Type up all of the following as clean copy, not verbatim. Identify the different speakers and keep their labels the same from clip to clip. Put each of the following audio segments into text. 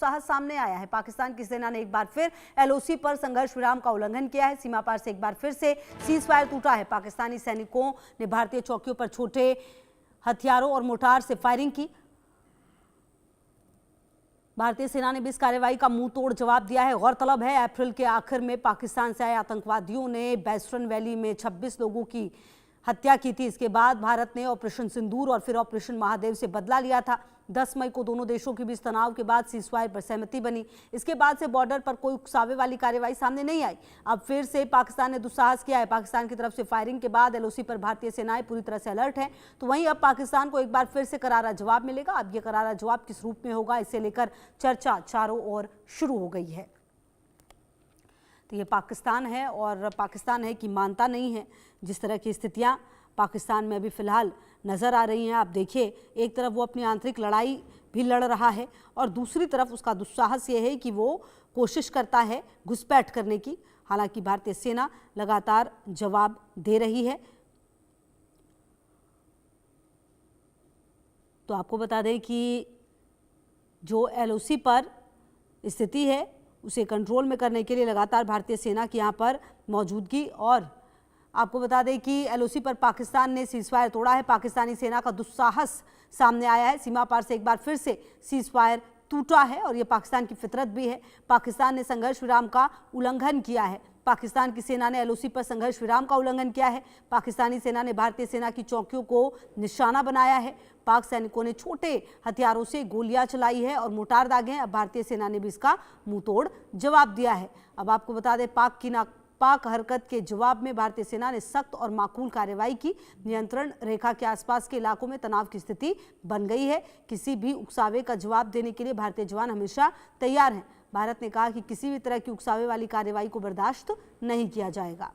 Speaker 1: साहस सामने आया है। पाकिस्तान की सेना ने एक बार फिर एलओसी पर संघर्ष विराम का उल्लंघन किया है। सीमा पार से एक बार फिर से सीज फायर टूटा है। पाकिस्तानी सैनिकों ने भारतीय चौकियों पर छोटे हथियारों और मोर्टार से फायरिंग की। भारतीय सेना ने भी इस कार्रवाई का मुंह तोड़ जवाब दिया है। गौरतलब है, अप्रैल के आखिर में पाकिस्तान से आए आतंकवादियों ने वेस्टर्न वैली में 26 लोगों की हत्या की थी। इसके बाद भारत ने ऑपरेशन सिंदूर और फिर ऑपरेशन महादेव से बदला लिया था। 10 मई को दोनों देशों के बीच तनाव के बाद सीजफायर पर सहमति बनी। इसके बाद से बॉर्डर पर कोई उकसावे वाली कार्रवाई सामने नहीं आई। अब फिर से पाकिस्तान ने दुस्साहस किया है। पाकिस्तान की तरफ से फायरिंग के बाद एलओसी पर भारतीय सेनाएं पूरी तरह से अलर्ट है। तो वहीं अब पाकिस्तान को एक बार फिर से करारा जवाब मिलेगा। अब यह करारा जवाब किस रूप में होगा, इसे लेकर चर्चा चारों ओर शुरू हो गई है। तो ये पाकिस्तान है और पाकिस्तान है कि मानता नहीं है। जिस तरह की स्थितियां पाकिस्तान में अभी फिलहाल नज़र आ रही हैं, आप देखिए, एक तरफ वो अपनी आंतरिक लड़ाई भी लड़ रहा है और दूसरी तरफ उसका दुस्साहस ये है कि वो कोशिश करता है घुसपैठ करने की। हालांकि भारतीय सेना लगातार जवाब दे रही है। तो आपको बता दें कि जो एलओसी पर स्थिति है उसे कंट्रोल में करने के लिए लगातार भारतीय सेना की यहाँ पर मौजूदगी, और आपको बता दें कि एलओसी पर पाकिस्तान ने सीजफायर तोड़ा है। पाकिस्तानी सेना का दुस्साहस सामने आया है। सीमा पार से एक बार फिर से सीजफायर टूटा है और ये पाकिस्तान की फितरत भी है। पाकिस्तान ने संघर्ष विराम का उल्लंघन किया है। पाकिस्तान की सेना ने एलओसी पर संघर्ष विराम का उल्लंघन किया है। पाकिस्तानी सेना ने भारतीय सेना की चौकियों को निशाना बनाया है। पाक सैनिकों ने छोटे हथियारों से गोलियां चलाई है और मोर्टार दागे हैं। अब भारतीय सेना ने भी इसका मुंहतोड़ जवाब दिया है। अब आपको बता दें, पाक हरकत के जवाब में भारतीय सेना ने सख्त और माकूल कार्रवाई की। नियंत्रण रेखा के आसपास के इलाकों में तनाव की स्थिति बन गई है। किसी भी उकसावे का जवाब देने के लिए भारतीय जवान हमेशा तैयार हैं। भारत ने कहा कि किसी भी तरह की उकसावे वाली कार्रवाई को बर्दाश्त नहीं किया जाएगा।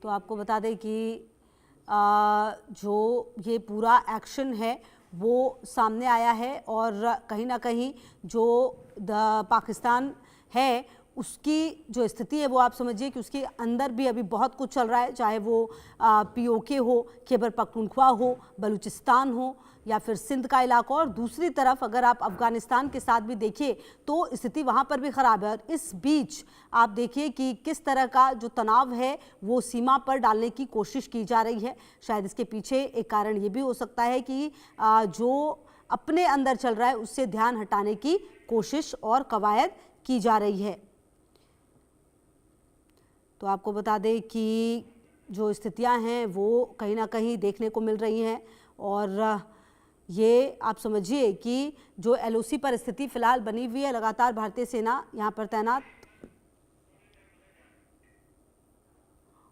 Speaker 1: तो आपको बता दें कि जो ये पूरा एक्शन है वो सामने आया है और कहीं ना कहीं जो पाकिस्तान है उसकी जो स्थिति है वो आप समझिए कि उसके अंदर भी अभी बहुत कुछ चल रहा है, चाहे वो पीओके हो, खैबर पख्तूनख्वा हो, बलूचिस्तान हो या फिर सिंध का इलाका। और दूसरी तरफ अगर आप अफगानिस्तान के साथ भी देखिए तो स्थिति वहाँ पर भी ख़राब है। और इस बीच आप देखिए कि किस तरह का जो तनाव है वो सीमा पर डालने की कोशिश की जा रही है। शायद इसके पीछे एक कारण ये भी हो सकता है कि जो अपने अंदर चल रहा है उससे ध्यान हटाने की कोशिश और कवायद की जा रही है। तो आपको बता दें कि जो स्थितियां हैं वो कहीं ना कहीं देखने को मिल रही हैं और ये आप समझिए कि जो एलओसी पर स्थिति फिलहाल बनी हुई है, लगातार भारतीय सेना यहाँ पर तैनात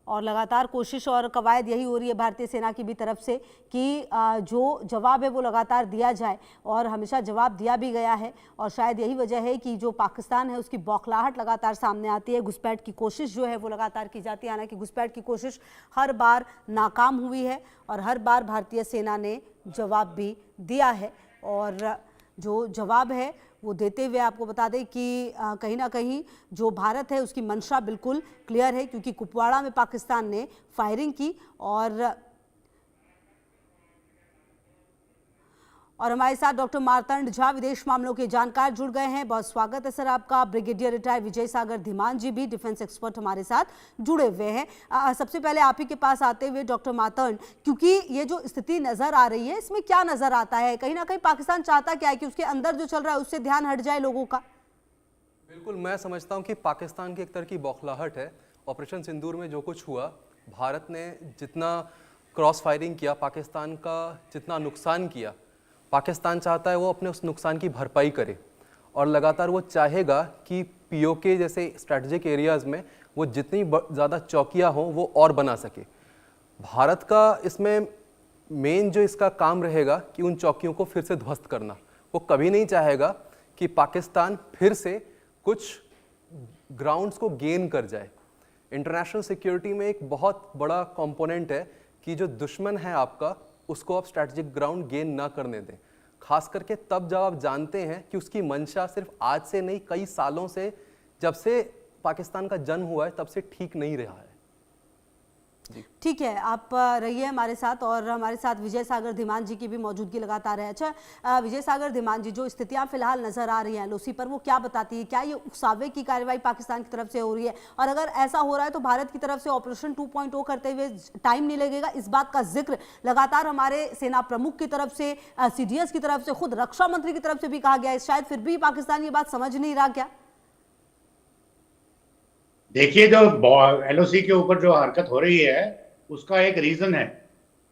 Speaker 1: और लगातार कोशिश और कवायद यही हो रही है भारतीय सेना की भी तरफ से कि जो जवाब है वो लगातार दिया जाए और हमेशा जवाब दिया भी गया है। और शायद यही वजह है कि जो पाकिस्तान है उसकी बौखलाहट लगातार सामने आती है। घुसपैठ की कोशिश जो है वो लगातार की जाती है। हालांकि घुसपैठ की कोशिश हर बार नाकाम हुई है और हर बार भारतीय सेना ने जवाब भी दिया है। और जो जवाब है वो देते हुए आपको बता दें कि कहीं ना कहीं जो भारत है उसकी मंशा बिल्कुल क्लियर है, क्योंकि कुपवाड़ा में पाकिस्तान ने फायरिंग की और हमारे साथ डॉक्टर मार्तंड झा, विदेश मामलों के जानकार, जुड़ गए हैं। बहुत स्वागत है सर आपका। ब्रिगेडियर रिटायर विजय सागर धीमान जी भी डिफेंस एक्सपर्ट हमारे साथ जुड़े हुए हैं। सबसे पहले आप ही के पास आते हुए डॉक्टर मार्तंड, क्योंकि ये जो स्थिति नजर आ रही है इसमें क्या नजर आता है, कहीं ना कहीं पाकिस्तान चाहता क्या है कि उसके अंदर जो चल रहा है उससे ध्यान हट जाए लोगों का?
Speaker 2: बिल्कुल, मैं समझता हूँ कि पाकिस्तान की एक तरह की बौखलाहट है। ऑपरेशन सिंदूर में जो कुछ हुआ, भारत ने जितना क्रॉस फायरिंग किया, पाकिस्तान का जितना नुकसान किया, पाकिस्तान चाहता है वो अपने उस नुकसान की भरपाई करे और लगातार वो चाहेगा कि पीओके जैसे स्ट्रेटेजिक एरियाज़ में वो जितनी ज़्यादा चौकियाँ हों वो और बना सके। भारत का इसमें मेन जो इसका काम रहेगा कि उन चौकियों को फिर से ध्वस्त करना। वो कभी नहीं चाहेगा कि पाकिस्तान फिर से कुछ ग्राउंड्स को गेन कर जाए। इंटरनेशनल सिक्योरिटी में एक बहुत बड़ा कंपोनेंट है कि जो दुश्मन है आपका उसको आप स्ट्रैटेजिक ग्राउंड गेन ना करने दें, खास करके तब जब आप जानते हैं कि उसकी मंशा सिर्फ आज से नहीं, कई सालों से, जब से पाकिस्तान का जन्म हुआ है तब से ठीक नहीं रहा है।
Speaker 1: ठीक है, आप रहिए हमारे साथ और हमारे साथ विजय सागर धीमान जी की भी मौजूदगी लगातार है। अच्छा विजय सागर धीमान जी, जो स्थितियां फिलहाल नजर आ रही हैं एलओसी पर, वो क्या बताती है? क्या ये उकसावे की कार्रवाई पाकिस्तान की तरफ से हो रही है? और अगर ऐसा हो रहा है तो भारत की तरफ से ऑपरेशन 2.0 करते हुए टाइम नहीं लगेगा? इस बात का जिक्र लगातार हमारे सेना प्रमुख की तरफ से, सीडीएस की तरफ से, खुद रक्षा मंत्री की तरफ से भी कहा गया है। शायद फिर भी पाकिस्तान ये बात समझ नहीं रहा क्या?
Speaker 3: देखिए, जो एलओसी के ऊपर जो हरकत हो रही है उसका एक रीजन है।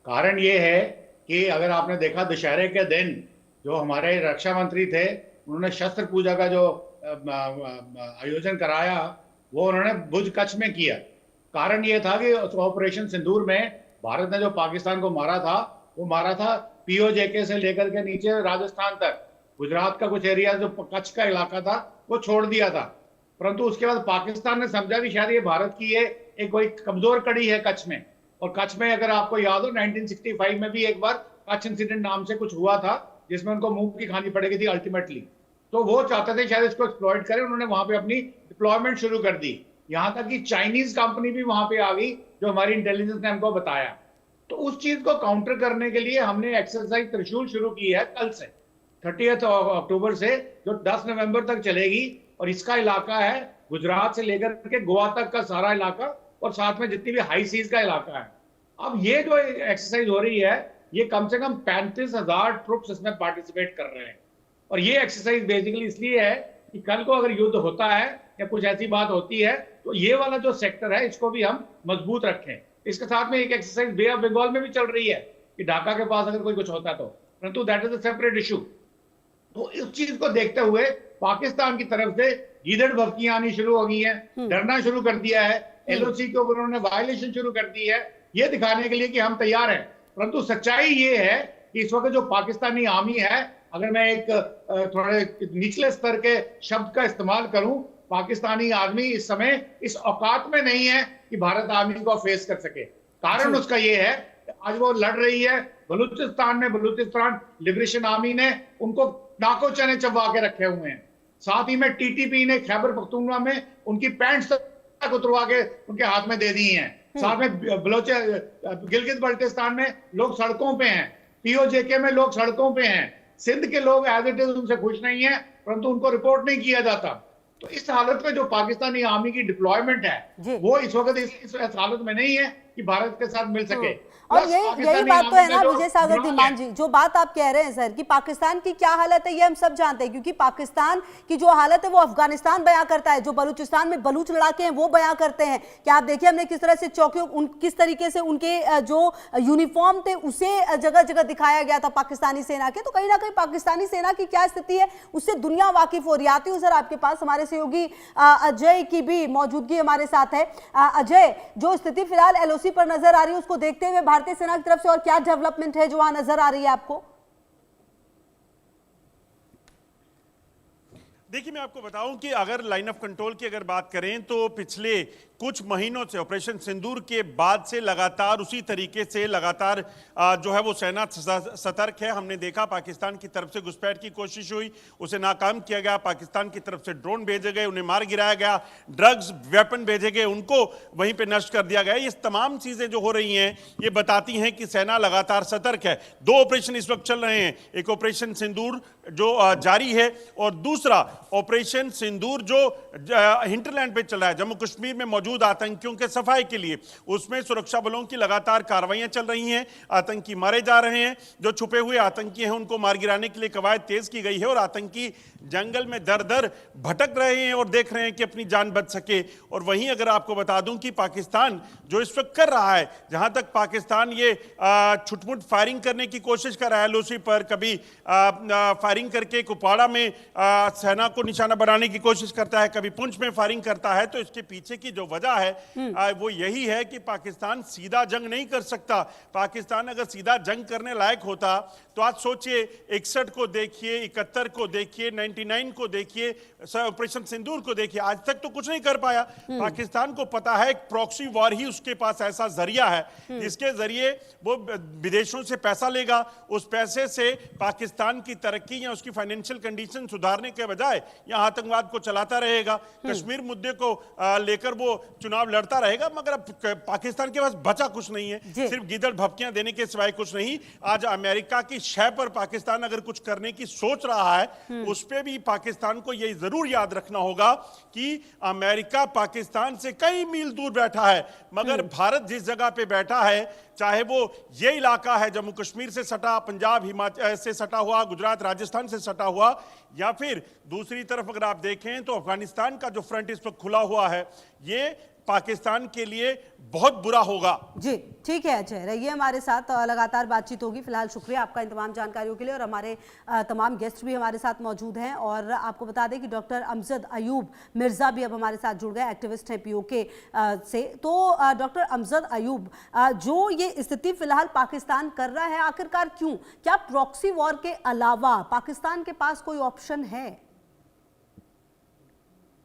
Speaker 3: कारण ये है कि अगर आपने देखा दशहरे के दिन जो हमारे रक्षा मंत्री थे, उन्होंने शस्त्र पूजा का जो आयोजन कराया वो उन्होंने भुज कच्छ में किया। कारण ये था कि ऑपरेशन सिंदूर में भारत ने जो पाकिस्तान को मारा था, वो मारा था पीओजेके से लेकर के नीचे राजस्थान तक, गुजरात का कुछ एरिया जो कच्छ का इलाका था वो छोड़ दिया था। परंतु उसके बाद पाकिस्तान ने समझा कि शायद ये भारत की ये एक कोई कमजोर कड़ी है कच्छ में। और कच्छ में अगर आपको याद हो 1965 में भी एक बार कच्छ इंसिडेंट नाम से कुछ हुआ था, जिसमें उनको मुंह की खानी पड़ेगी थी अल्टीमेटली। तो वो चाहते थे शायद इसको एक्सप्लॉइट करें, उन्होंने वहां पे अपनी डिप्लॉयमेंट शुरू कर दी। यहां तक कि चाइनीज कंपनी भी वहां पे आ गई, जो हमारी इंटेलिजेंस ने हमको बताया। तो उस चीज को काउंटर करने के लिए हमने एक्सरसाइज त्रिशूल शुरू की है कल से, 30 अक्टूबर से, जो 10 नवंबर तक चलेगी। और इसका इलाका है गुजरात से लेकर के गोवा तक का सारा इलाका, और साथ में जितनी भी हाई सीज का इलाका है। अब ये जो एक्सरसाइज हो रही है, ये कम से कम 35,000 ट्रुप्स इसमें पार्टिसिपेट कर रहे हैं। और ये एक्सरसाइज बेसिकली इसलिए है कि कल को अगर युद्ध होता है या कुछ ऐसी बात होती है, तो ये वाला जो सेक्टर है इसको भी हम मजबूत रखें। इसके साथ में एक एक्सरसाइज बे ऑफ बंगाल में भी चल रही है कि ढाका के पास अगर कोई कुछ होता है तो, परंतु that is a separate issue. तो इस चीज को देखते हुए पाकिस्तान की तरफ से गीदड़ भपकियां आनी शुरू हो गई है, डरना शुरू कर दिया है, एलओसी के ऊपर उन्होंने वायलेशन शुरू कर दी है, ये दिखाने के लिए कि हम तैयार हैं। परंतु सच्चाई ये है कि इस वक्त जो पाकिस्तानी आर्मी है, अगर मैं एक थोड़े निचले स्तर के शब्द का इस्तेमाल करूं, पाकिस्तानी आर्मी इस समय इस औकात में नहीं है कि भारत आर्मी को फेस कर सके। कारण उसका ये है कि आज वो लड़ रही है बलूचिस्तान में, बलूचिस्तान लिबरेशन आर्मी ने उनको नाको चने चबा के रखे हुए हैं। साथ ही में टीटीपी ने खैबर पख्तूनख्वा में उनकी पैंट तक उतरवा के उनके हाथ में दे दी हैं। साथ में गिलगित बल्टिस्तान में लोग सड़कों पे हैं, पीओजेके में लोग सड़कों पे हैं, सिंध के लोग एज इट इज उनसे खुश नहीं है, परंतु उनको रिपोर्ट नहीं किया जाता। तो इस हालत में जो पाकिस्तानी आर्मी की डिप्लॉयमेंट है वो इस वक्त इस हालत में नहीं है कि भारत के साथ मिल सके।
Speaker 1: और यही बात तो है ना विजय सागर धीमान जी, जो बात आप कह रहे हैं सर कि पाकिस्तान की क्या हालत है ये हम सब जानते हैं, क्योंकि पाकिस्तान की जो हालत है वो अफगानिस्तान बयां करता है, जो बलूचिस्तान में बलूच लड़ाके हैं वो बयां करते हैं। क्या आप देखिए हमने किस तरह से चौकियों, किस तरीके से उनके जो यूनिफॉर्म थे उसे जगह जगह दिखाया गया था पाकिस्तानी सेना के। तो कहीं ना कहीं पाकिस्तानी सेना की क्या स्थिति है उससे दुनिया वाकिफ हो रही है। आती हूँ सर आपके पास, हमारे सहयोगी अजय की भी मौजूदगी हमारे साथ है। अजय, जो स्थिति फिलहाल एलओसी पर नजर आ रही है उसको देखते हुए भारतीय सेना की तरफ से और क्या डेवलपमेंट है जो वहां नजर आ रही है आपको?
Speaker 4: देखिए, मैं आपको बताऊं कि अगर लाइन ऑफ कंट्रोल की अगर बात करें तो पिछले कुछ महीनों से ऑपरेशन सिंदूर के बाद से लगातार उसी तरीके से लगातार जो है वो सेना सतर्क है। हमने देखा पाकिस्तान की तरफ से घुसपैठ की कोशिश हुई, उसे नाकाम किया गया। पाकिस्तान की तरफ से ड्रोन भेजे गए, उन्हें मार गिराया गया, ड्रग्स वेपन भेजे गए, उनको वहीं पे नष्ट कर दिया गया। ये तमाम चीजें जो हो रही हैं ये बताती हैं कि सेना लगातार सतर्क है। 2 ऑपरेशन इस वक्त चल रहे हैं, एक ऑपरेशन सिंदूर जो जारी है और दूसरा ऑपरेशन सिंदूर जो हिंटरलैंड पे चल रहा है, जम्मू कश्मीर में मौजूद आतंकियों के सफाई के लिए। उसमें सुरक्षा बलों की लगातार कार्रवाइयां चल रही हैं, आतंकी मारे जा रहे हैं, जो छुपे हुए आतंकी हैं उनको मार गिराने के लिए कवायद तेज की गई है और आतंकी जंगल में दर दर भटक रहे हैं और देख रहे हैं कि अपनी जान बच सके। और वहीं अगर आपको बता दूं कि पाकिस्तान जो इस वक्त कर रहा है, जहां तक पाकिस्तान ये छुटमुट फायरिंग करने की कोशिश कर रहा है एलओसी पर, कभी फायरिंग करके कुपवाड़ा में सेना को निशाना बनाने की कोशिश करता है, कभी पुंछ में फायरिंग करता है, तो इसके पीछे की जो वजह है वो यही है कि पाकिस्तान सीधा जंग नहीं कर सकता। पाकिस्तान अगर सीधा जंग करने लायक होता तो आज सोचिए 61 को देखिए, 71 को देखिए, 99 को देखिए, ऑपरेशन सिंदूर को देखिए, आज तक तो कुछ नहीं कर पाया। पाकिस्तान को पता है एक प्रॉक्सी वॉर ही उसके पास ऐसा जरिया है जिसके जरिए वो विदेशों से पैसा लेगा, उस पैसे से पाकिस्तान की तरक्की या उसकी फाइनेंशियल कंडीशन सुधारने के बजाय यहाँ आतंकवाद को चलाता रहेगा, कश्मीर मुद्दे को लेकर वो चुनाव लड़ता रहेगा, मगर अब पाकिस्तान के पास बचा कुछ नहीं है, सिर्फ गीदड़ भपकियां देने के सिवाय कुछ नहीं। आज अमेरिका की शय पर पाकिस्तान अगर कुछ करने की सोच रहा है, उस पे भी पाकिस्तान को यह जरूर याद रखना होगा कि अमेरिका पाकिस्तान से कई मील दूर बैठा है, मगर भारत जिस जगह पे बैठा है, चाहे वो ये इलाका है जम्मू कश्मीर से सटा, पंजाब हिमाचल से सटा हुआ, गुजरात राजस्थान से सटा हुआ, या फिर दूसरी तरफ अगर आप देखें तो अफगानिस्तान का जो फ्रंट इस पर खुला हुआ है, ये पाकिस्तान के लिए बहुत बुरा होगा।
Speaker 1: जी ठीक है अजय, रहिए हमारे साथ, लगातार बातचीत होगी। फिलहाल शुक्रिया आपका इन तमाम जानकारियों के लिए, और हमारे तमाम गेस्ट भी हमारे साथ मौजूद हैं। और आपको बता दें कि डॉक्टर अमजद अयूब मिर्ज़ा भी अब हमारे साथ जुड़ गए, एक्टिविस्ट हैं पीओके से। तो डॉक्टर अमजद अयूब, जो ये स्थिति फिलहाल पाकिस्तान कर रहा है, आखिरकार क्यों? क्या प्रॉक्सी वॉर के अलावा पाकिस्तान के पास कोई ऑप्शन है?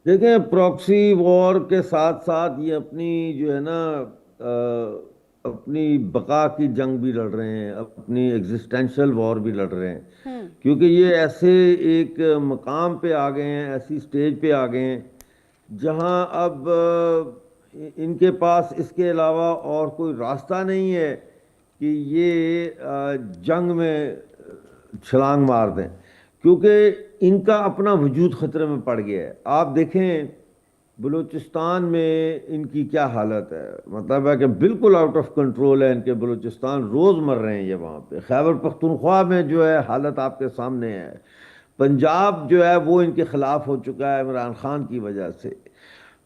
Speaker 5: देखें, प्रॉक्सी वॉर के साथ साथ ये अपनी जो है ना अपनी बका की जंग भी लड़ रहे हैं, अपनी एग्जिस्टेंशियल वॉर भी लड़ रहे हैं, क्योंकि ये ऐसे एक मकाम पे आ गए हैं, ऐसी स्टेज पे आ गए हैं जहां अब इनके पास इसके अलावा और कोई रास्ता नहीं है कि ये जंग में छलांग मार दें, क्योंकि इनका अपना वजूद ख़तरे में पड़ गया है। आप देखें बलूचिस्तान में इनकी क्या हालत है, मतलब है कि बिल्कुल आउट ऑफ कंट्रोल है इनके बलूचिस्तान, रोज़ मर रहे हैं ये वहाँ पे। खैबर पख्तूनख्वा में जो है हालत आपके सामने है। पंजाब जो है वो इनके ख़िलाफ़ हो चुका है इमरान खान की वजह से।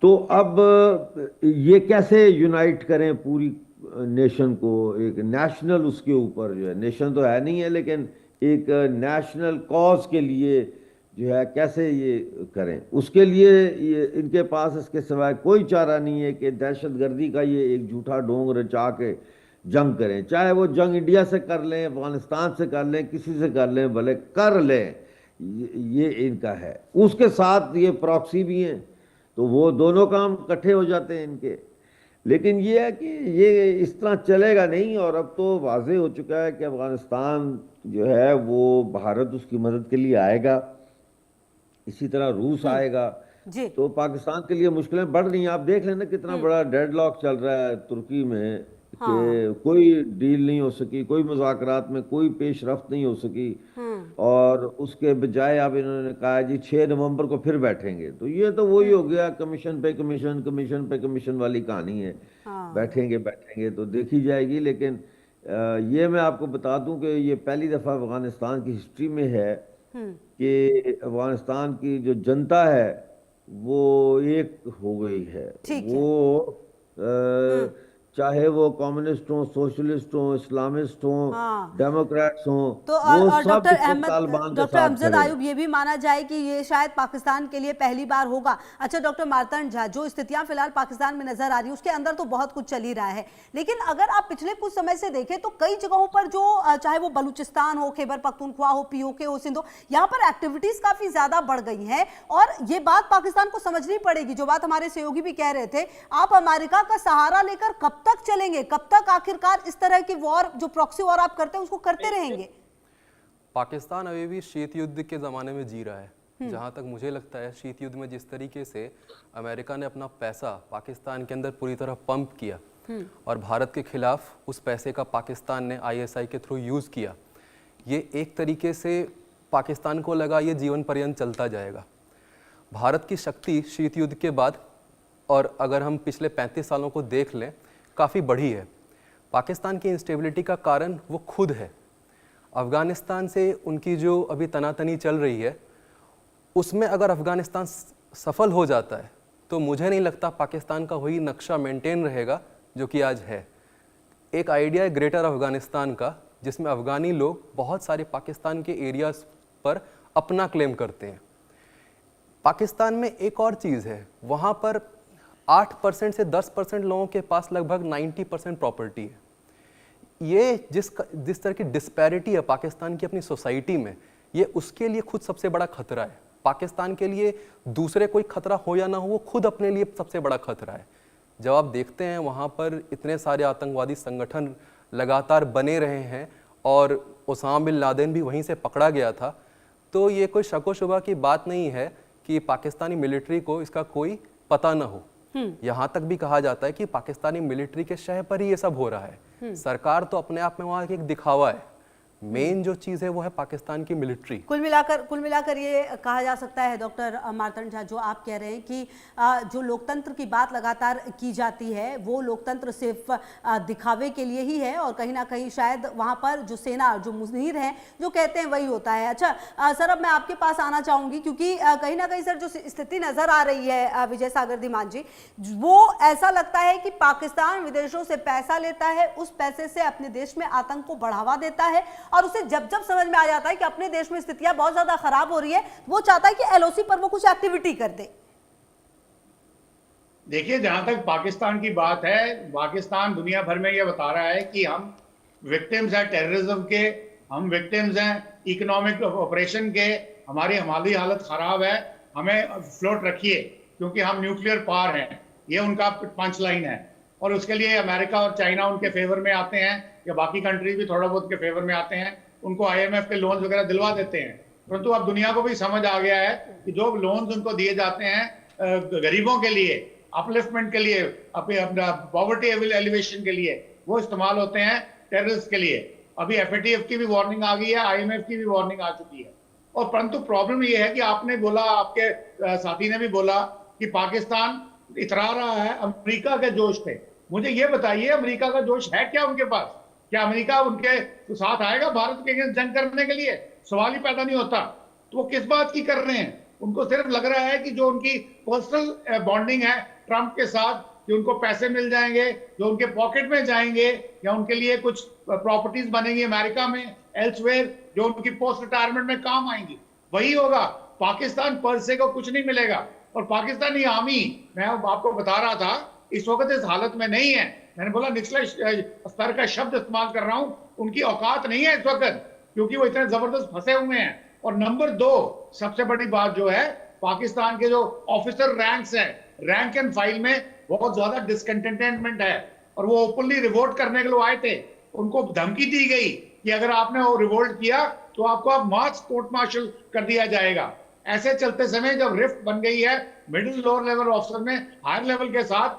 Speaker 5: तो अब ये कैसे यूनाइट करें पूरी नेशन को, एक नेशनल उसके ऊपर जो है, नेशन तो है नहीं है लेकिन एक नेशनल कॉज के लिए जो है कैसे ये करें, उसके लिए ये इनके पास इसके सिवाय कोई चारा नहीं है कि दहशतगर्दी का ये एक झूठा ढोंग रचा के जंग करें। चाहे वो जंग इंडिया से कर लें, अफगानिस्तान से कर लें, किसी से कर लें, भले कर लें, ये इनका है। उसके साथ ये प्रॉक्सी भी हैं, तो वो दोनों काम इकट्ठे हो जाते हैं इनके। लेकिन ये है कि ये इस तरह चलेगा नहीं, और अब तो वाज़ेह हो चुका है कि अफ़गानिस्तान जो है वो भारत उसकी मदद के लिए आएगा, इसी तरह रूस आएगा, तो पाकिस्तान के लिए मुश्किलें बढ़ रही हैं। आप देख लेना कितना बड़ा डेडलॉक चल रहा है तुर्की में, कि कोई डील नहीं हो सकी, कोई मुज़ाकरात में कोई पेशरफ्त नहीं हो सकी, और उसके बजाय अब इन्होंने कहा जी 6 नवंबर को फिर बैठेंगे। तो ये तो वही हो गया, कमीशन पे कमीशन, कमीशन पे कमीशन वाली कहानी है। बैठेंगे तो देखी जाएगी। लेकिन ये मैं आपको बता दूं कि ये पहली दफ़ा अफ़गानिस्तान की हिस्ट्री में है कि अफ़गानिस्तान की जो जनता है वो एक हो गई है। वो चाहे वो कम्युनिस्ट हों, सोशलिस्ट हों, इस्लामिस्ट हों, डेमोक्रेट्स हों,
Speaker 1: तो और डॉक्टर अमजद अयूब, ये भी माना जाए कि ये शायद पाकिस्तान के लिए पहली बार होगा। अच्छा डॉक्टर मार्तंड झा, जो स्थितियां फिलहाल पाकिस्तान में नजर आ रही है उसके अंदर तो बहुत कुछ चल ही रहा है, लेकिन अगर आप पिछले कुछ समय से देखें तो कई जगहों पर जो चाहे वो बलूचिस्तान हो, खैबर पख्तूनख्वा हो, पीओके हो, सिंध हो, यहाँ पर एक्टिविटीज काफी ज्यादा बढ़ गई हैं। और ये बात पाकिस्तान को समझनी पड़ेगी, जो बात हमारे सहयोगी भी कह रहे थे, आप अमेरिका का सहारा लेकर कब तक चलेंगे, कब तक आखिरकार इस तरह की वॉर, जो प्रॉक्सी वॉर आप करते हैं उसको करते रहेंगे?
Speaker 2: पाकिस्तान अभी भी शीत युद्ध के ज़माने में जी रहा है। जहाँ तक मुझे लगता है, शीत युद्ध में जिस तरीके से अमेरिका ने अपना पैसा पाकिस्तान के अंदर पूरी तरह पंप किया और भारत के खिलाफ उस पैसे का पाकिस्तान ने ISI के थ्रू यूज़ किया, ये एक तरीके से पाकिस्तान को लगा ये जीवन पर्यंत चलता जाएगा। भारत की शक्ति शीत युद्ध के बाद, और अगर हम पिछले 35 सालों को देख लें, काफ़ी बढ़ी है। पाकिस्तान की इंस्टेबिलिटी का कारण वो खुद है। अफ़गानिस्तान से उनकी जो अभी तनातनी चल रही है, उसमें अगर अफ़गानिस्तान सफल हो जाता है तो मुझे नहीं लगता पाकिस्तान का वही नक्शा मेंटेन रहेगा जो कि आज है। एक आइडिया है ग्रेटर अफ़गानिस्तान का, जिसमें अफ़गानी लोग बहुत सारे पाकिस्तान के एरियाज़ पर अपना क्लेम करते हैं। पाकिस्तान में एक और चीज़ है, वहाँ पर 8% से 10% लोगों के पास लगभग 90% प्रॉपर्टी है। ये जिस तरह की डिस्पैरिटी है पाकिस्तान की अपनी सोसाइटी में, ये उसके लिए खुद सबसे बड़ा खतरा है। पाकिस्तान के लिए दूसरे कोई खतरा हो या ना हो, वो खुद अपने लिए सबसे बड़ा खतरा है। जब आप देखते हैं वहाँ पर इतने सारे आतंकवादी संगठन लगातार बने रहे हैं और ओसामा बिन लादेन भी वहीं से पकड़ा गया था, तो ये कोई शको शुबा की बात नहीं है कि पाकिस्तानी मिलिट्री को इसका कोई पता न हो। यहाँ तक भी कहा जाता है कि पाकिस्तानी मिलिट्री के शह पर ही ये सब हो रहा है। सरकार तो अपने आप में वहाँ एक दिखावा है, मेन जो चीज है वो है पाकिस्तान की मिलिट्री।
Speaker 1: कुल मिलाकर ये कहा जा सकता है डॉक्टर मार्तंड झा, जो आप कह रहे हैं कि जो लोकतंत्र की बात लगातार की जाती है वो लोकतंत्र सिर्फ दिखावे के लिए ही है, और कहीं ना कहीं शायद वहां पर जो सेना, जो मुनीर हैं, जो कहते हैं वही होता है। अच्छा सर, अब मैं आपके पास आना चाहूंगी क्योंकि कहीं ना कहीं सर जो स्थिति नजर आ रही है विजय सागर धीमान जी, वो ऐसा लगता है कि पाकिस्तान विदेशों से पैसा लेता है, उस पैसे से अपने देश में आतंक को बढ़ावा देता है, और उसे जब जब समझ में आ जाता है कि अपने देश में स्थितियां बहुत ज्यादा खराब हो रही है, वो चाहता है कि एलओसी पर वो कुछ एक्टिविटी कर दे।
Speaker 3: देखिए, जहां तक पाकिस्तान की बात है, पाकिस्तान दुनिया भर में यह बता रहा है कि हम विक्टिम्स हैं टेररिज्म के, हम विक्टिम्स हैं इकोनॉमिक ऑपरेशन के, हमारी हालत खराब है, हमें फ्लोट रखिए क्योंकि हम न्यूक्लियर पावर हैं। ये उनका पंच लाइन है, और उसके लिए अमेरिका और चाइना उनके फेवर में आते हैं, या बाकी कंट्रीज भी थोड़ा बहुत के फेवर में आते हैं, उनको IMF के लोन्स वगैरह दिलवा देते हैं। परंतु अब दुनिया को भी समझ आ गया है कि जो लोन्स उनको दिए जाते हैं गरीबों के लिए, अपलिफ्टमेंट के लिए, अपना पॉवर्टी एलिवेशन के लिए, वो इस्तेमाल होते हैं टेररिस्ट के लिए। अभी FATF की भी वार्निंग आ गई है, IMF की भी वार्निंग आ चुकी है। और परंतु प्रॉब्लम ये है कि आपने बोला, आपके साथी ने भी बोला कि पाकिस्तान इतरा रहा है अमेरिका के जोश पे। मुझे ये बताइए, अमेरिका का जोश है क्या उनके पास? क्या अमेरिका उनके साथ आएगा भारत के अगेंस्ट जंग करने के लिए? सवाल ही पैदा नहीं होता। तो वो किस बात की कर रहे हैं? उनको सिर्फ लग रहा है कि जो उनकी पर्सनल बॉन्डिंग है ट्रंप के साथ, कि उनको पैसे मिल जाएंगे जो उनके पॉकेट में जाएंगे, या उनके लिए कुछ प्रॉपर्टीज बनेंगी अमेरिका में, एल्सवेयर, जो उनकी पोस्ट रिटायरमेंट में काम आएंगी, वही होगा। पाकिस्तान पर से को कुछ नहीं मिलेगा। और पाकिस्तानी आर्मी, मैं आपको बता रहा था, इस वक्त इस हालत में नहीं है। मैंने बोला निचले स्तर का शब्द इस्तेमाल कर रहा हूं, उनकी औकात नहीं है इस वक्त, क्योंकि वो इतने जबरदस्त फंसे हुए हैं। और नंबर 2 सबसे बड़ी बात जो है, पाकिस्तान के जो ऑफिसर रैंक्स हैं, रैंक एंड फाइल में बहुत ज्यादा डिसकंटेंटमेंट है, और वो ओपनली रिवोल्ट करने के लिए आए थे। उनको धमकी दी गई कि अगर आपने वो रिवोल्ट किया तो आपको अब मार्च कोर्ट मार्शल कर दिया जाएगा। ऐसे चलते समय जब रिफ्ट बन गई है मिडिल लोअर लेवल ऑफिसर में हायर लेवल के साथ,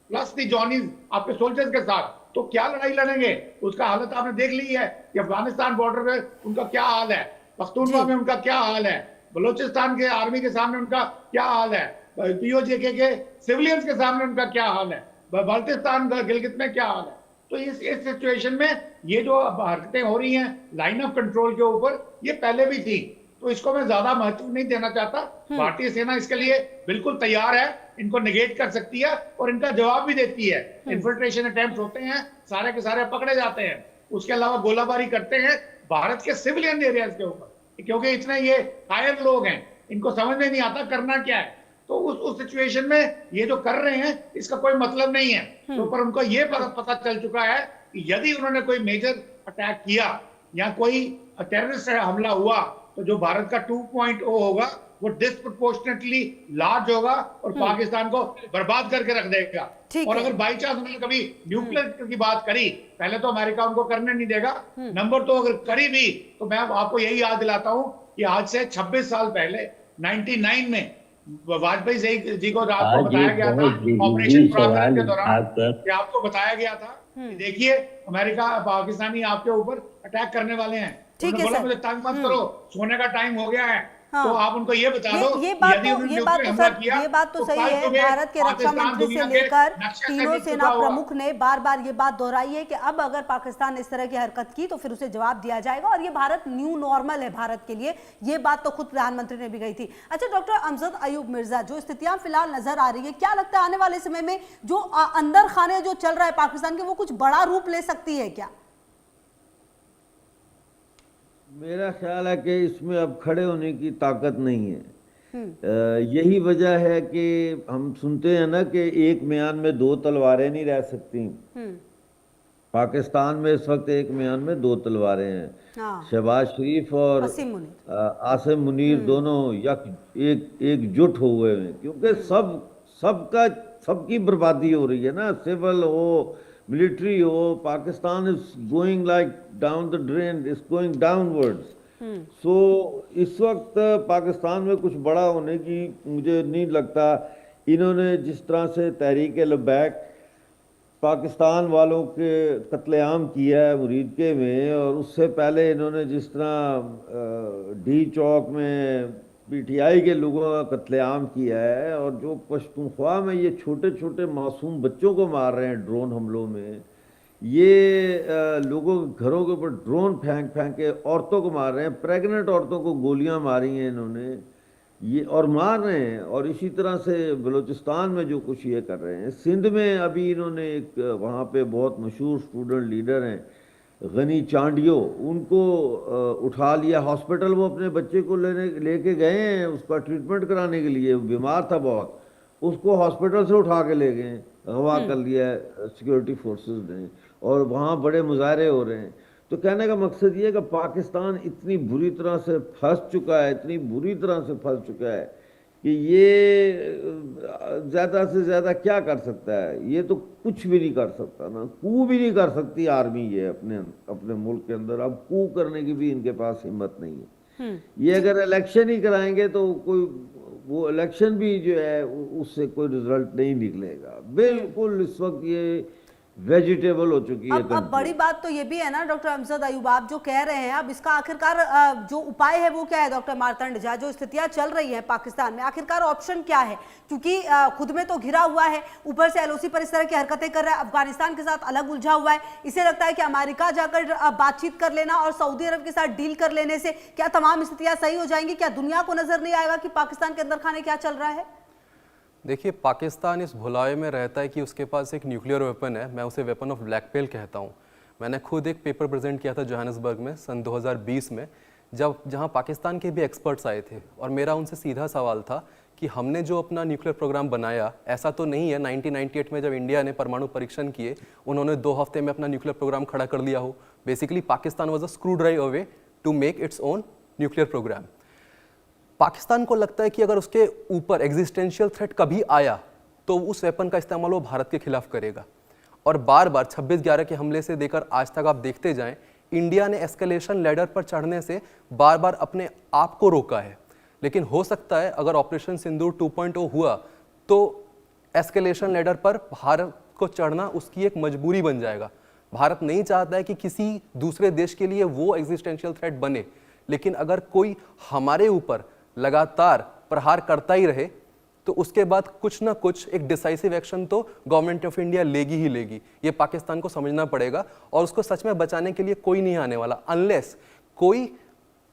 Speaker 3: प्लस दी जॉनीज आपके सोल्जर्स के साथ, तो क्या लड़ाई लड़ेंगे? उसका हालत आपने देख ली है कि अफगानिस्तान बॉर्डर पे उनका क्या हाल है, पख्तूनख्वा में उनका क्या हाल है, बलोचिस्तान के आर्मी के सामने उनका क्या हाल है, POJK के सिविलियंस के सामने उनका क्या हाल है, बाल्टिस्तान गिलगित में क्या हाल है। तो इस सिचुएशन में ये जो हरकतें हो रही हैं लाइन ऑफ कंट्रोल के ऊपर, ये पहले भी थी, तो इसको मैं ज्यादा महत्व नहीं देना चाहता। भारतीय सेना इसके लिए बिल्कुल तैयार है, इनको निगेट कर सकती है और इनका जवाब भी देती है। इन्फिल्ट्रेशन अटेम्प्ट होते हैं, सारे के सारे पकड़े जाते हैं। उसके अलावा गोलाबारी करते हैं भारत के सिविलियन एरियाज के ऊपर, क्योंकि इतने ये कायर लोग हैं, इनको समझ में नहीं आता करना क्या है। तो उस सिचुएशन में ये जो कर रहे हैं इसका कोई मतलब नहीं है। तो पर उनको ये पता चल चुका है कि यदि उन्होंने कोई मेजर अटैक किया या कोई टेररिस्ट हमला हुआ, तो जो भारत का 2.0 होगा वो डिस्प्रपोर्शनेटली लार्ज होगा और पाकिस्तान को बर्बाद करके रख देगा। और अगर बाई चांस उन्होंने कभी न्यूक्लियर की बात करी, पहले तो अमेरिका उनको करने नहीं देगा, नंबर 2 अगर करी भी, तो मैं आपको यही याद दिलाता हूं कि आज से 26 साल पहले 99 में वाजपेयी जी को रात को बताया गया था ऑपरेशन पराक्रम के दौरान, कि आपको बताया गया था कि देखिए अमेरिका पाकिस्तानी आपके ऊपर अटैक करने वाले हैं। उन्होंने बोला मुझे तंग मत करो, सोने का टाइम हो गया है। हाँ। तो आप उनको ये बता दो,
Speaker 1: ये बात तो सही है। भारत के रक्षा मंत्री से लेकर तीनों सेना प्रमुख ने बार बार ये बात दोहराई है कि अब अगर पाकिस्तान इस तरह की हरकत की तो फिर उसे जवाब दिया जाएगा, और ये भारत न्यू नॉर्मल है भारत के लिए। ये बात तो खुद प्रधानमंत्री ने भी कही थी। अच्छा डॉक्टर अमजद अयूब मिर्जा, जो स्थितियां फिलहाल नजर आ रही है, क्या लगता है आने वाले समय में जो अंदर खाने जो चल रहा है पाकिस्तान के, वो कुछ बड़ा रूप ले सकती है क्या?
Speaker 5: मेरा ख्याल है कि इसमें अब खड़े होने की ताकत नहीं है। यही वजह है कि हम सुनते हैं ना कि एक म्यान में 2 तलवारें नहीं रह सकती। पाकिस्तान में इस वक्त एक म्यान में 2 तलवारें हैं। हाँ। शहबाज शरीफ और आसिम मुनीर दोनों एकजुट हुए हैं, क्योंकि सबकी बर्बादी हो रही है ना, सिविल हो मिलिट्री हो। Pakistan is going like down the drain, is going downwards. So इस वक्त पाकिस्तान में कुछ बड़ा होने की मुझे नहीं लगता। इन्होंने जिस तरह से तहरीक लब्बैक पाकिस्तान वालों के कत्लेआम किया है मुरीदके में, और उससे पहले इन्होंने जिस तरह डी चौक में पीटीआई के लोगों का कत्लेआम किया है, और जो पश्तूनख्वा में ये छोटे छोटे मासूम बच्चों को मार रहे हैं ड्रोन हमलों में, ये लोगों के घरों के ऊपर ड्रोन फेंक फेंक के औरतों को मार रहे हैं, प्रेग्नेंट औरतों को गोलियां मारी हैं इन्होंने, ये और मार रहे हैं। और इसी तरह से बलूचिस्तान में जो कुछ ये कर रहे हैं, सिंध में अभी इन्होंने एक वहाँ पे बहुत मशहूर स्टूडेंट लीडर हैं गनी चांडियो, उनको उठा लिया हॉस्पिटल, वो अपने बच्चे को लेके गए हैं उसका ट्रीटमेंट कराने के लिए, वो बीमार था बहुत, उसको हॉस्पिटल से उठा के ले गए, अगवा कर लिया सिक्योरिटी फोर्सेस ने, और वहाँ बड़े मुजाहरे हो रहे हैं। तो कहने का मकसद ये है कि पाकिस्तान इतनी बुरी तरह से फंस चुका है, इतनी बुरी तरह से फंस चुका है कि ये ज़्यादा से ज़्यादा क्या कर सकता है, ये तो कुछ भी नहीं कर सकता ना, कू भी नहीं कर सकती आर्मी ये अपने मुल्क के अंदर, अब कू करने की भी इनके पास हिम्मत नहीं है। ये अगर इलेक्शन ही कराएंगे तो कोई वो इलेक्शन भी जो है उससे कोई रिजल्ट नहीं निकलेगा, बिल्कुल इस वक्त ये वेजिटेबल हो चुकी है।
Speaker 1: अब बड़ी बात तो ये भी है ना डॉक्टर अमजद अयूब, आप जो कह रहे हैं, अब इसका आखिरकार जो उपाय है वो क्या है डॉक्टर मार्तंड झा? जो स्थितियां चल रही हैं पाकिस्तान में, आखिरकार ऑप्शन क्या है? क्योंकि खुद में तो घिरा हुआ है, ऊपर से एलओसी पर इस तरह की हरकतें कर रहा है, अफगानिस्तान के साथ अलग उलझा हुआ है, इसे लगता है कि अमेरिका जाकर बातचीत कर लेना और सऊदी अरब के साथ डील कर लेने से क्या तमाम स्थितियां सही हो जाएंगी? क्या दुनिया को नजर नहीं आएगा कि पाकिस्तान के अंदर खाने क्या चल रहा है?
Speaker 2: देखिए, पाकिस्तान इस भुलावे में रहता है कि उसके पास एक न्यूक्लियर वेपन है, मैं उसे वेपन ऑफ ब्लैकमेल कहता हूँ। मैंने खुद एक पेपर प्रेजेंट किया था जोहानिसबर्ग में सन 2020 में, जहाँ पाकिस्तान के भी एक्सपर्ट्स आए थे, और मेरा उनसे सीधा सवाल था कि हमने जो अपना न्यूक्लियर प्रोग्राम बनाया, ऐसा तो नहीं है 1998 में जब इंडिया ने परमाणु परीक्षण किए उन्होंने 2 हफ्ते में अपना न्यूक्लियर प्रोग्राम खड़ा कर लिया हो। Basically Pakistan was a screw drive away to make its own nuclear programme. Pakistan को लगता है कि अगर उसके ऊपर एग्जिस्टेंशियल थ्रेट कभी आया तो उस वेपन का इस्तेमाल वो भारत के खिलाफ करेगा। और बार बार 26/11 के हमले से देकर आज तक आप देखते जाएं, इंडिया ने एस्केलेशन लैडर पर चढ़ने से बार बार अपने आप को रोका है। लेकिन हो सकता है अगर ऑपरेशन सिंदूर 2.0 हुआ तो एस्केलेशन लैडर पर भारत को चढ़ना उसकी एक मजबूरी बन जाएगा। भारत नहीं चाहता है कि किसी दूसरे देश के लिए वो एग्जिस्टेंशियल थ्रेट बने, लेकिन अगर कोई हमारे ऊपर लगातार प्रहार करता ही रहे तो उसके बाद कुछ ना कुछ एक डिसाइसिव एक्शन तो गवर्नमेंट ऑफ इंडिया लेगी ही लेगी। ये पाकिस्तान को समझना पड़ेगा, और उसको सच में बचाने के लिए कोई नहीं आने वाला अनलेस कोई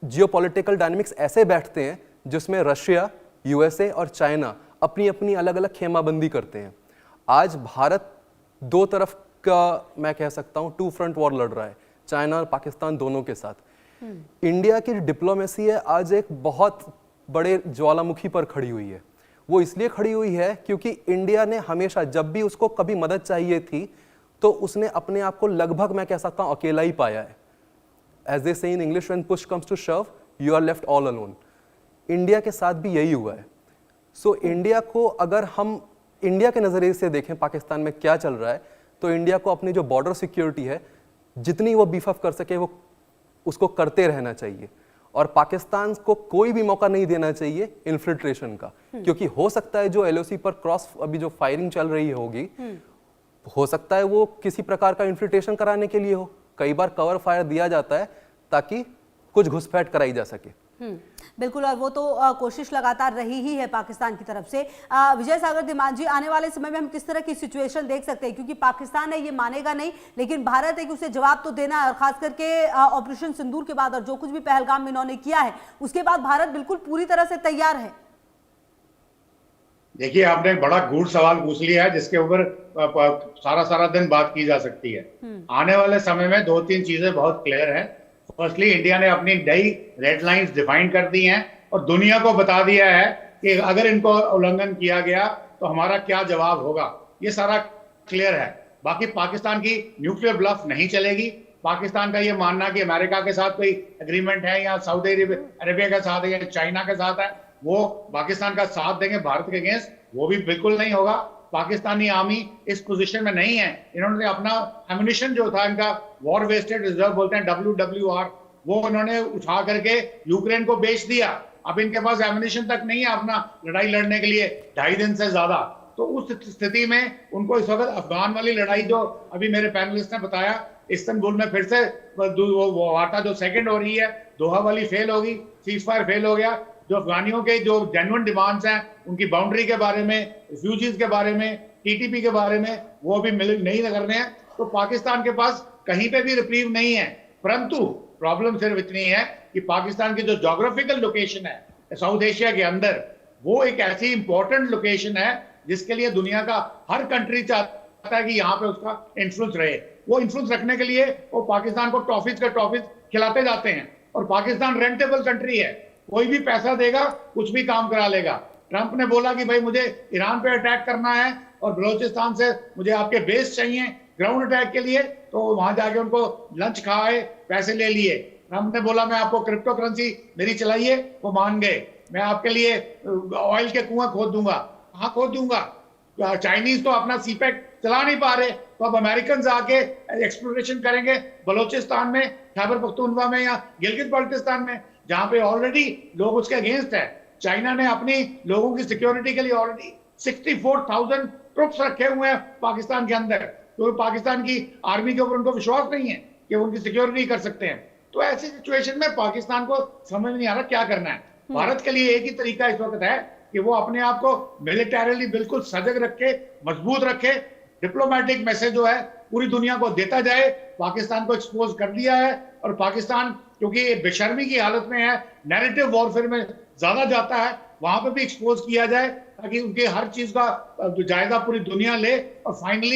Speaker 2: जियोपॉलिटिकल डायनामिक्स ऐसे बैठते हैं जिसमें रशिया, यूएसए और चाइना अपनी अपनी अलग अलग खेमाबंदी करते हैं। आज भारत 2 तरफ का, मैं कह सकता हूं, 2 फ्रंट वॉर लड़ रहा है, चाइना और पाकिस्तान दोनों के साथ। इंडिया की डिप्लोमेसी है आज एक बहुत बड़े ज्वालामुखी पर खड़ी हुई है। वो इसलिए खड़ी हुई है क्योंकि इंडिया ने हमेशा, जब भी उसको कभी मदद चाहिए थी तो उसने अपने आप को लगभग, मैं कह सकता हूं, अकेला ही पाया है। As they say in English, when push comes to shove you are left all alone. India के साथ भी यही हुआ है। सो इंडिया को, अगर हम इंडिया के नजरिए से देखें पाकिस्तान में क्या चल रहा है, तो इंडिया को अपनी जो बॉर्डर सिक्योरिटी है जितनी वो बीफ अप कर सके वो उसको करते रहना चाहिए, और पाकिस्तान को कोई भी मौका नहीं देना चाहिए इन्फिल्ट्रेशन का। क्योंकि हो सकता है जो एलओसी पर क्रॉस अभी जो फायरिंग चल रही होगी, हो सकता है वो किसी प्रकार का इन्फिल्ट्रेशन कराने के लिए हो। कई बार कवर फायर दिया जाता है ताकि कुछ घुसपैठ कराई जा सके।
Speaker 1: बिल्कुल, और वो तो कोशिश लगातार रही ही है पाकिस्तान की तरफ से। विजय सागर धीमान जी, आने वाले समय में हम किस तरह की सिचुएशन देख सकते हैं? क्योंकि पाकिस्तान है ये मानेगा नहीं, लेकिन भारत है कि उसे जवाब तो देना है, और खास करके ऑपरेशन सिंदूर के बाद और जो कुछ भी पहलगाम में इन्होंने किया है उसके बाद भारत बिल्कुल पूरी तरह से तैयार है।
Speaker 3: देखिए, आपने एक बड़ा गूढ़ सवाल पूछ लिया है जिसके ऊपर सारा दिन बात की जा सकती है। आने वाले समय में 2-3 चीजें बहुत क्लियर हैं। फर्स्टली, इंडिया ने अपनी नई रेड लाइंस डिफाइन कर दी हैं और दुनिया को बता दिया है कि अगर इनको उल्लंघन किया गया तो हमारा क्या जवाब होगा। ये सारा क्लियर है। बाकी पाकिस्तान की न्यूक्लियर ब्लफ नहीं चलेगी। पाकिस्तान का ये मानना कि अमेरिका के साथ कोई एग्रीमेंट है या सऊदी अरेबिया के साथ है या चाइना के साथ है, वो पाकिस्तान का साथ देंगे भारत के अगेंस्ट, वो भी बिल्कुल नहीं होगा। पाकिस्तानी आर्मी इस पोजीशन में नहीं है। इन्होंने अपना एम्युनिशन जो था, इनका वॉर वेस्टेड रिजर्व बोलते हैं WWR, वो उन्होंने उठा करके यूक्रेन को बेच दिया। अब इनके पास एमिनेशन तक नहीं है अपना लड़ाई लड़ने के लिए 2.5 दिन से ज्यादा। तो उस स्थिति में उनको इस वक्त अफगान वाली लड़ाई, जो अभी मेरे पैनलिस्ट ने बताया, इस्तांबुल में फिर से वो वार्ता जो सेकंड हो रही है, दोहा वाली फेल होगी, सीज फायर फेल हो गया। जो अफगानियों के जो जेन्युइन डिमांड्स हैं, उनकी बाउंड्री के बारे में, रिफ्यूजीज के बारे में, टीटीपी के बारे में, वो भी नहीं करने हैं। तो पाकिस्तान के पास कहीं पे भी रिप्रीव नहीं है। परंतु प्रॉब्लम सिर्फ इतनी है कि पाकिस्तान की जो ज्योग्राफिकल लोकेशन है साउथ एशिया के अंदर, वो एक ऐसी इंपॉर्टेंट लोकेशन है जिसके लिए दुनिया का हर कंट्री चाहता है कि यहाँ पे उसका इन्फ्लुएंस रहे। वो इन्फ्लुएंस रखने के लिए वो पाकिस्तान को टॉफीज खिलाते जाते हैं। और पाकिस्तान रेंटेबल कंट्री है, कोई भी पैसा देगा कुछ भी काम करा लेगा। ट्रंप ने बोला कि भाई मुझे ईरान पे अटैक करना है और बलोचिस्तान से मुझे आपके बेस चाहिए ग्राउंड अटैक के लिए, तो वहां जाके उनको लंच खाए, पैसे ले लिए। ट्रंप ने बोला मैं आपको क्रिप्टो करेंसी मेरी चलाइए, वो मान गए। मैं आपके लिए ऑयल के कुआं खोद दूंगा। कहाँ खोद दूंगा? चाइनीज तो अपना सीपेक चला नहीं पा रहे, तो अब अमेरिकन आके एक्सप्लोरेशन करेंगे बलोचिस्तान में, खैबर पख्तूनख्वा में या गिलगित बाल्टिस्तान में, जहां पे ऑलरेडी लोग उसके अगेंस्ट है। चाइना ने अपनी लोगों की सिक्योरिटी के लिए ऑलरेडी 64,000 ट्रुप्स रखे हुए हैं पाकिस्तान के अंदर। तो पाकिस्तान की आर्मी के ऊपर उनको विश्वास नहीं है कि वो उनकी सिक्योरिटी कर सकते हैं। तो ऐसी सिचुएशन में पाकिस्तान को समझ नहीं आ रहा क्या करना है। भारत के लिए एक ही तरीका इस वक्त है कि वो अपने आप को मिलिटरीली बिल्कुल सजग रखे, मजबूत रखे। डिप्लोमेटिक मैसेज जो है पूरी दुनिया को देता जाए। पाकिस्तान को एक्सपोज कर दिया है और पाकिस्तान क्योंकि बेशर्मी की हालत में है, नैरेटिव वॉरफेयर में ज्यादा जाता है, वहां पे भी एक्सपोज किया जाए ताकि उनके हर चीज का जायजा पूरी दुनिया ले और फाइनली